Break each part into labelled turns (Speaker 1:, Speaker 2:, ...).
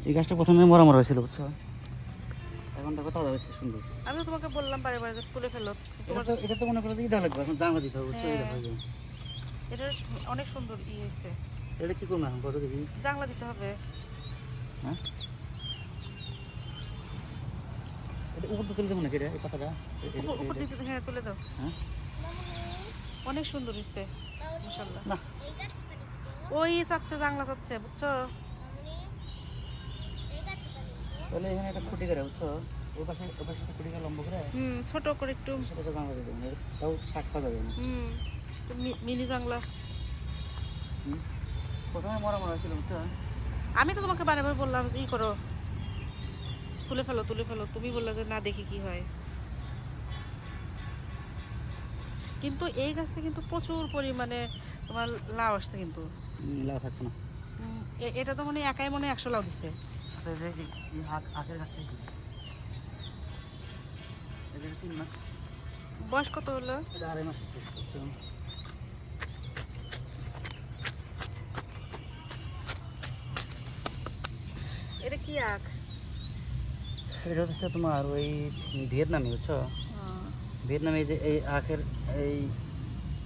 Speaker 1: এই গাছটা প্রথমে মরা মরা হয়েছিল বুঝছো, এখন দেখো তাজা হয়েছে সুন্দর।
Speaker 2: আমি তো তোমাকে বললাম বারে বারে যে তুলে ফেলো তোমার।
Speaker 1: এটা তো মনে করো যে ইদা লাগবে, এখন জাঙ্গা দিতে হবে বুঝছো।
Speaker 2: হ্যাঁ, এটা অনেক সুন্দর হয়েছে।
Speaker 1: এটা কি করবো এখন বড় দেখি?
Speaker 2: জাংলা দিতে হবে।
Speaker 1: হ্যাঁ, এটা উপর তো তুলে দেবো নাকি? এটা এই পাতাটা
Speaker 2: উপর দিতে, হ্যাঁ তুলে দাও।
Speaker 1: হ্যাঁ,
Speaker 2: অনেক সুন্দর হয়েছে মাশাআল্লাহ।
Speaker 1: না
Speaker 2: ওই চাচ্ছে, জাংলা চাচ্ছে বুঝছো।
Speaker 1: তাহলে এখানে একটা খুঁটি করে বুঝছো, ওই পাশে খুঁটি করে লম্বা করে
Speaker 2: ছোট করে একটু
Speaker 1: সেটাকে জাঙ্গা দিয়ে দেবো, তাও শাক খাওয়া যাবে না।
Speaker 2: মিনি জাংলা।
Speaker 1: প্রথমে মরা মরা হয়েছিল বুঝছো।
Speaker 2: আমি তো তোমাকে বারে বারে বললাম যে ই করো, তুলে ফেলো তুলে ফেলো, তুমি বললে যে না দেখি কি হয়। কিন্তু এই গাছে কিন্তু প্রচুর পরিমাণে তোমার লাউ আসছে কিন্তু।
Speaker 1: লাউ থাকতো না।
Speaker 2: এটা তো মানে একাই মনে হয় 100 লাউ দিছে।
Speaker 1: আচ্ছা এই আখের গাছটাই কি? এটা 3 মাস।
Speaker 2: বয়স কত হলো?
Speaker 1: এটা 2.5 মাস হচ্ছে বুঝছো।
Speaker 2: এটা কি আখ?
Speaker 1: এটা হচ্ছে তোমার ওই ভিয়েতনামি বুঝছো। ভিয়েতনামে যে এই আখের এই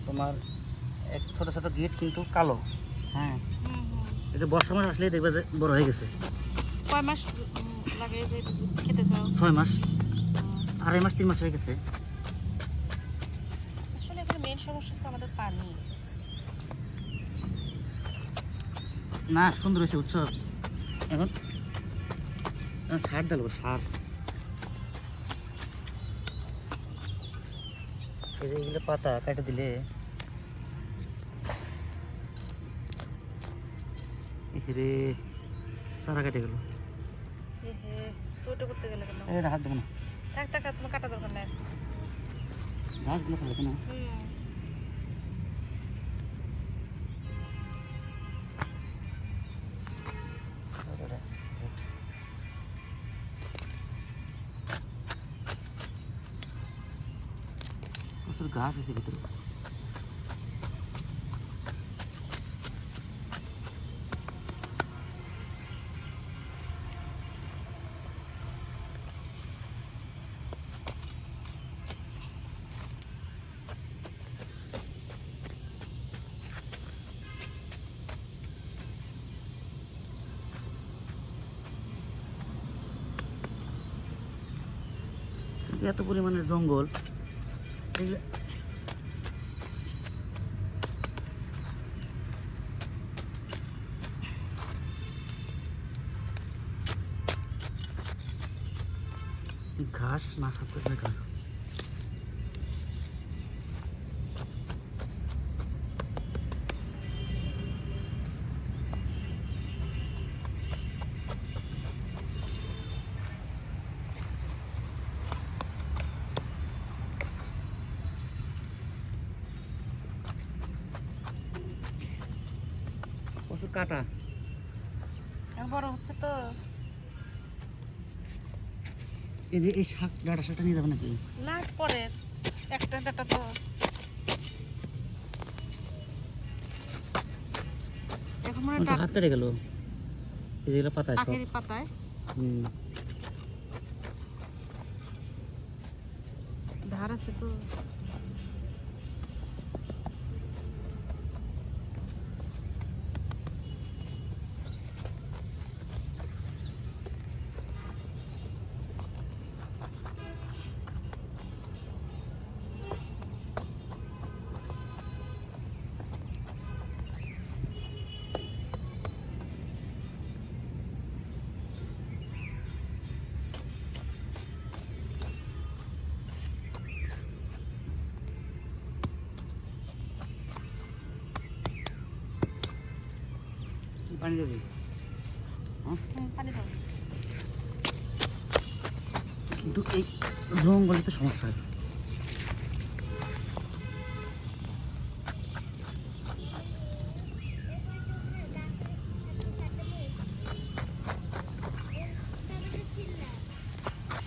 Speaker 1: তোমার এক ছোট ছোট গিট কিন্তু কালো। হ্যাঁ, এটা বর্ষা মাস আসলেই দেখবে যে বড় হয়ে গেছে।
Speaker 2: কয় মাস লাগে যে খেতে চাও?
Speaker 1: 6 মাস, 2.5 মাস, 3 মাস হয়ে গেছে।
Speaker 2: আসলে এখানে মেন সমস্যা হচ্ছে আমাদের পানি।
Speaker 1: না সুন্দর হয়েছে বুঝছো। এখন সার ডালবো, সার। এই যে এগুলো পাতা কেটে দিলে রে সারা কেটে গেল।
Speaker 2: তো ওটা করতে গেলে কেন?
Speaker 1: এটা হাত দেবো না,
Speaker 2: থাক থাক, তোমার কাটা দরকার নাই।
Speaker 1: ঘাসগুলো ফেলে কেন? প্রচুর ঘাস হয়েছে ভিতরে। এত পরিমাণে জঙ্গল এগুলো। ঘাস না সাফ করলে ঘাস প্রচুর কাটা।
Speaker 2: বড় হচ্ছে তো।
Speaker 1: এই যে এই শাক ডাটা শাকটা নিয়ে যাবে নাকি?
Speaker 2: না পরে একটা ডাটা তো এখন মনে হয়
Speaker 1: হাত কেটে গেল। এই যেগুলো পাতায় সব।
Speaker 2: আখের পাতায় ধার আছে তো।
Speaker 1: পানি দেবি?
Speaker 2: পানি দাও।
Speaker 1: কিন্তু এই জঙ্গলে তো সমস্যা হয়ে গেছে।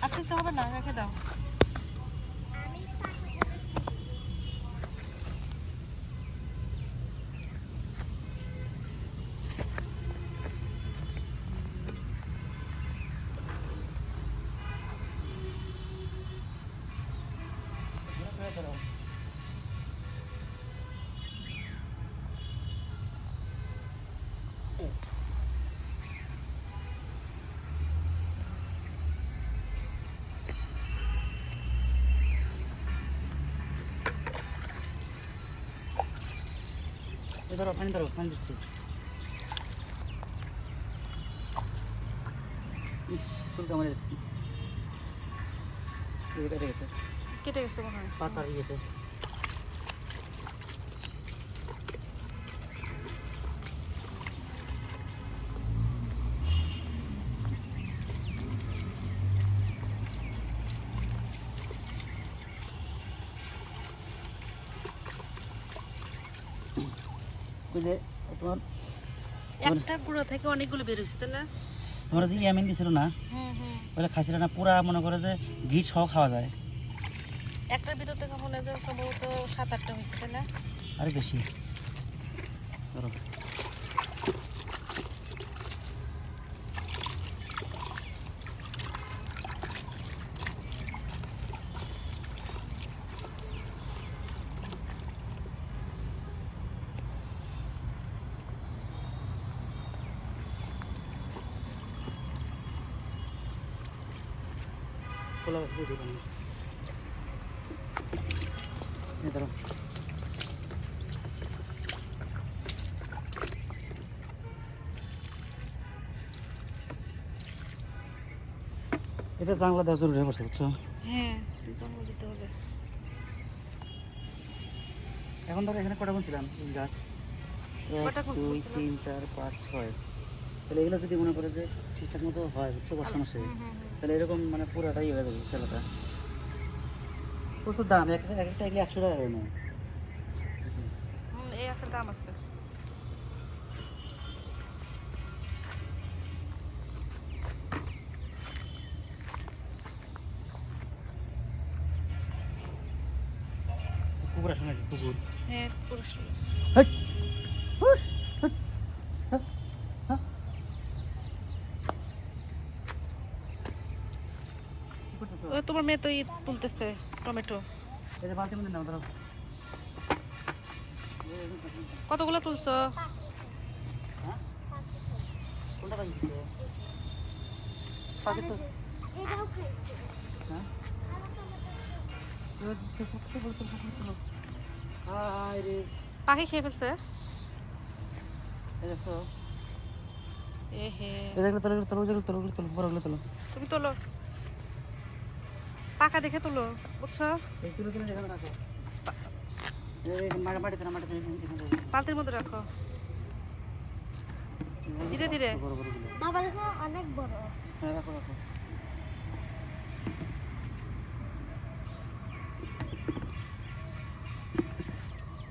Speaker 2: আর শিখতে হবে না, রেখে দাও।
Speaker 1: ধরো পানি দিচ্ছি। ইস, চুলটা মারে যাচ্ছি। এই যে কেটে গেছে
Speaker 2: কেটে গেছে মনে হয়।
Speaker 1: পাতার ইয়েতে। ওই যে তোমার
Speaker 2: একটা গুঁড়ো থেকে অনেকগুলো বের হয়েছে তাই না?
Speaker 1: তোমরা যে ইয়ামিন দিছিল না, ওগুলো খাইছিল না, পুরা মনে করে যে ঘি সহ খাওয়া যায়।
Speaker 2: একটার ভিতর থেকে মনে হয় যে সম্ভবত 7-8টা হয়েছে তাই না?
Speaker 1: আরে বেশি ধরো। খোলা দিয়ে দিবেন, এই ধরো। এটা জাংলা দেওয়া জরুরি হয়ে পড়ছে, বুঝছো?
Speaker 2: হ্যাঁ, জন্ম দিতে হবে।
Speaker 1: এখন ধরো এখানে কটা বলছিলাম গাছ, 1
Speaker 2: কটা কোন
Speaker 1: 2
Speaker 2: বলছিলাম?
Speaker 1: 3 4 5 6। তাহলে এগুলো যদি মনে করে যে ঠিকঠাক মতো হয়, বুঝছো, বর্ষা মাসে, তাহলে এরকম মানে পুরাটাই হয়ে যাবে সেলাটা। প্রচুর দাম, একটা এগুলো 100 টাকা করে নেয়।
Speaker 2: এই একটা দাম আছে।
Speaker 1: কুকুর আসে নাকি? কুকুর
Speaker 2: হ্যাঁ, পুরুষ।
Speaker 1: হেই! হুস! হেই! হ্যাঁ! হ্যাঁ! কি করতেছো?
Speaker 2: ও তোমার মেয়ে তো তুলতেছে টমেটো।
Speaker 1: এই যে বালতির মধ্যে নাও, ধরো।
Speaker 2: কতগুলো তুলছো?
Speaker 1: হ্যাঁ? কোনটা পাখি দিছে? পাখি তো
Speaker 3: এটাও খাইছে।
Speaker 1: হ্যাঁ? এবার দিচ্ছে, সবটা বলতে বলতে। হায় রে!
Speaker 2: পাখি খেয়ে ফেলছে?
Speaker 1: এই দেখছো?
Speaker 2: এ হে,
Speaker 1: এই যেগুলো তোলো, ওগুলো তোলো, যেগুলো তোলো, ওগুলো তোলো, বড়গুলো তোলো।
Speaker 2: তুমি তোলো, পাকা দেখে তোলো, বুঝছো?
Speaker 1: এই তুলে তুলে যেখানে রাখো। এই মাটিতে না, মাটিতে এখানে রাখো।
Speaker 2: বালতির মধ্যে রাখো। ধীরে ধীরে।
Speaker 1: বড় বড়গুলো।
Speaker 3: বাবা দেখো অনেক বড়।
Speaker 1: হ্যাঁ, রাখো রাখো।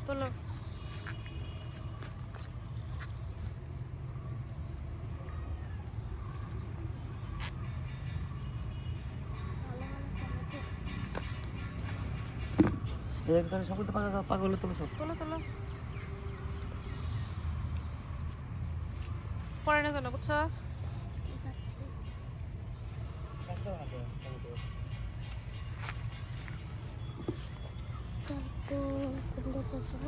Speaker 2: তোলো।
Speaker 1: এই একদম সবগুলো তো পাগল তোলো সব।
Speaker 2: তোলো তোলো। পরে না জানো, বুঝছো?
Speaker 3: ঠিক আছে। তারপর কোনটা পছন্দ?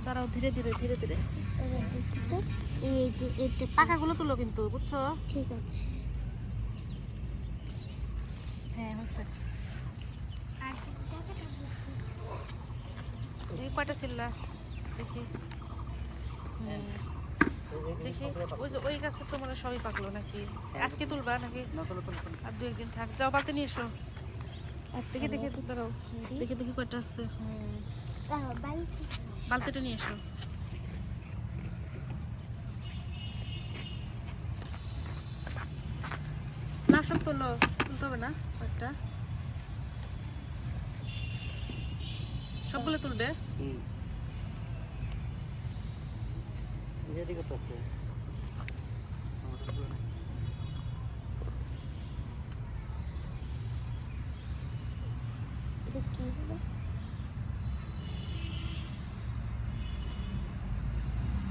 Speaker 2: দাঁড়াও, ধীরে ধীরে ধীরে ধীরে।
Speaker 3: এবার দেখি তো। এই যে এটা
Speaker 2: পাকাগুলো তুলো কিন্তু, বুঝছো?
Speaker 3: ঠিক আছে।
Speaker 2: হ্যাঁ, হচ্ছে।
Speaker 3: আর যেটাকে
Speaker 2: এই কয়টা চিল্লা দেখি। দেখি ওই যে ওই গাছে তো মানে সবই পাকলো নাকি? আজকে তুলবা নাকি
Speaker 1: না, তোলো তোলো তোলো।
Speaker 2: আর 2-1 দিন থাক? যাও বালতি নিয়ে এসো। দেখি দেখি দাঁড়াও, দেখি দেখি কয়টা আছে।
Speaker 3: বাড়িতে
Speaker 2: বালতিটা নিয়ে এসো। না, সব তোলো, তুলতে হবে না কয়েকটা। সবগুলো তুলবে?
Speaker 1: হুম। এদিকে তো আছে।
Speaker 3: এটা কি হলো?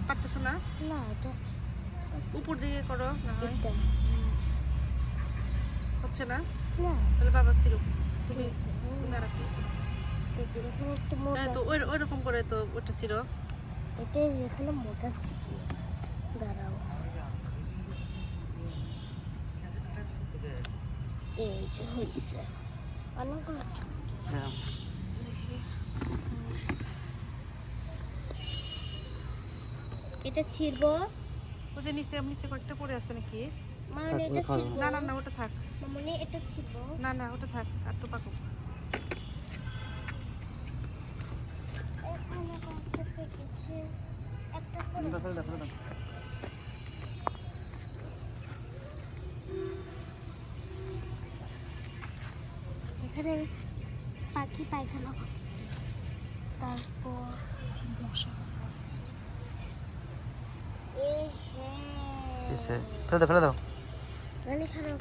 Speaker 2: পারতেছো না?
Speaker 3: না এটা
Speaker 2: উপর দিকে করো না হয়।
Speaker 3: এটা
Speaker 2: হচ্ছে না?
Speaker 3: না
Speaker 2: তাহলে বাবা সিরুপ তুমি
Speaker 3: ঠিক আছে।
Speaker 2: তুমি আর একটু।
Speaker 3: এই যে এখানে একটা মোটা
Speaker 2: হ্যাঁ, তো ওই ওইরকম করে তো ওটা ছিল।
Speaker 3: এটাই এখানে মোটা ছিল। দাঁড়াও এই যে হয়েছে অনেকগুলো।
Speaker 1: হ্যাঁ।
Speaker 3: এটা ছিড়বো
Speaker 2: ওই যে নিচে নিচে কয়েকটা পড়ে আছে নাকি?
Speaker 3: মানে এটা
Speaker 1: থাক,
Speaker 3: ছিড়বো
Speaker 2: না না না, ওটা থাক।
Speaker 3: মানে এটা ছিড়বো।
Speaker 2: না না, ওটা থাক, আর তো পাকুক।
Speaker 3: এখানে কয়েকটা পেকেছে একটা করে
Speaker 1: ফেলে দাও, ফেলে দাও।
Speaker 3: এখানে পাখি পায়খানা করছে। তারপর এ হ্যাঁ
Speaker 1: ফেলে দাও, ফেলে দাও।
Speaker 3: মানে সারা